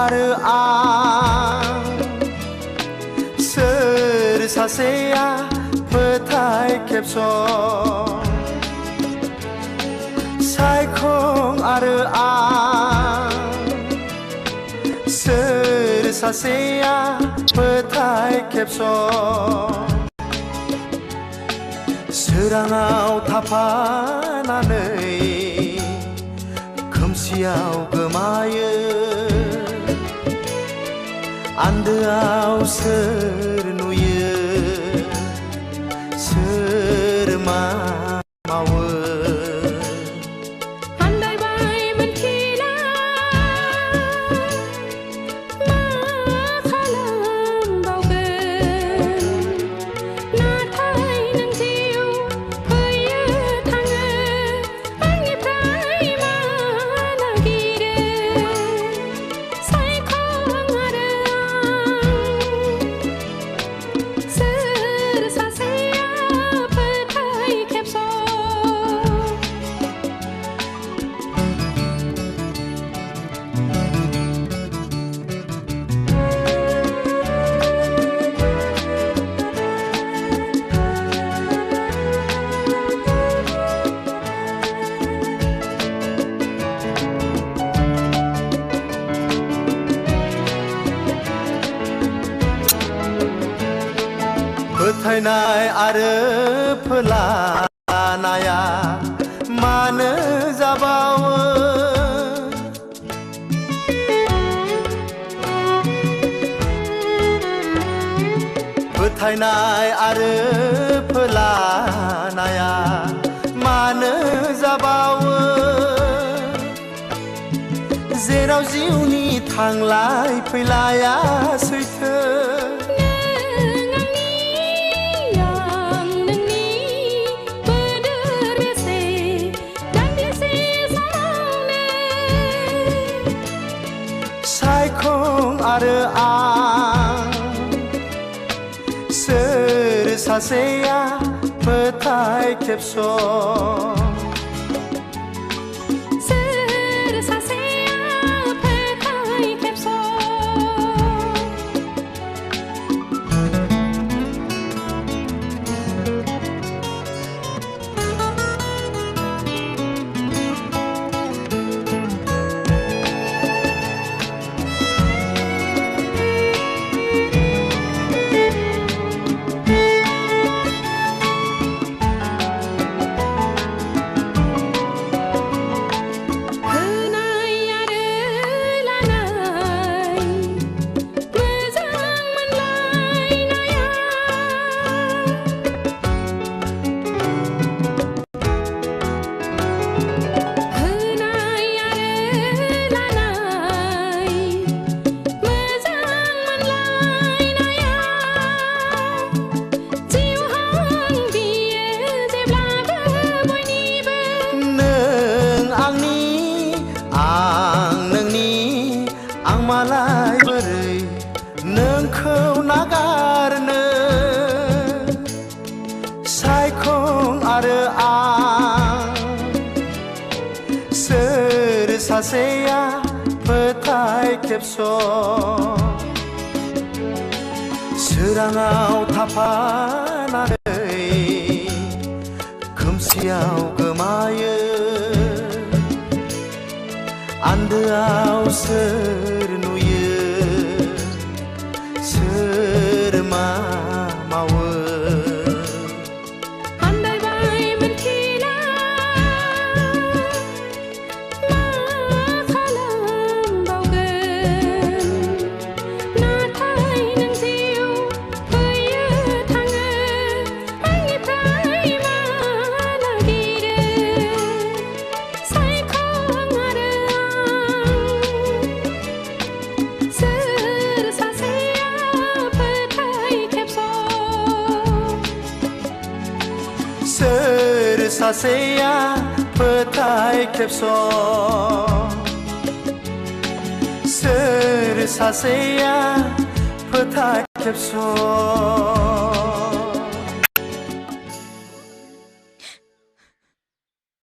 आरो आं सोर सासेया फोथाय खेबस' सायखं आरो आं सोर सासेया फोथाय खेबस' सोराङाव थाफानानै खोमसियाव गोमायो आन्दोआव सोर नुयो सोर मा मावो आन्दायबाय मोनथिला मा खालामबावगोन नाथाय नों जिउ फैयो थाङो आंनिफ्राय मा नागिरो सायखं आरो सोर सासेया फोथाय खेबस' फोथायनाय आरो फोलानाया मानो जाबावो फोथायनाय आरो फोलानाया मानो जाबावो जेराव जिउनि थांलाय फैलाया सैथो सायखं आरो आं सोर सासेया फोथाय खेबस' सोर सासेया फोथाय खेबस' मालाय बोरै नोंखौ नागारनो सायखं आरो आं सोर सासेया फोथाय खेबस' सोराङाव थाफानानै खोमसियाव गोमायो आन्दोआव सोर नुयो सोर मा मावो आन्दायबाय मोनथिला मा खालामबावगोन नाथाय नों जिउ फैयो थाङो आंनिफ्राय मा नागिरो सायखं आरो सोर सासेया फोथाय खेबस' सोर सासेया फोथाय खेबस' सोर सासेया फोथाय खेबस'